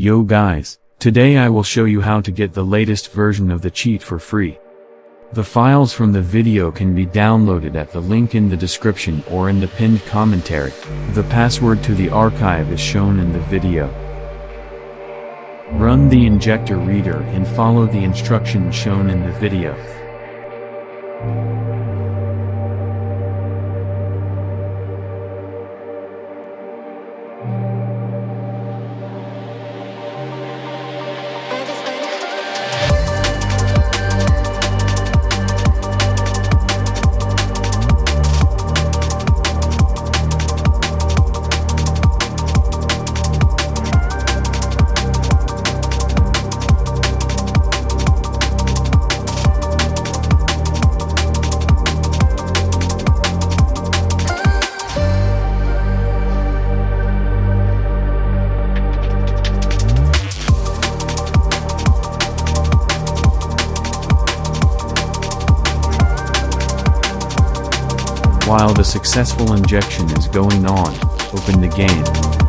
Yo guys, today I will show you how to get the latest version of the cheat for free. The files from the video can be downloaded at the link in the description or in the pinned commentary. The password to the archive is shown in the video. Run the injector reader and follow the instructions shown in the video. While the successful injection is going on, open the game.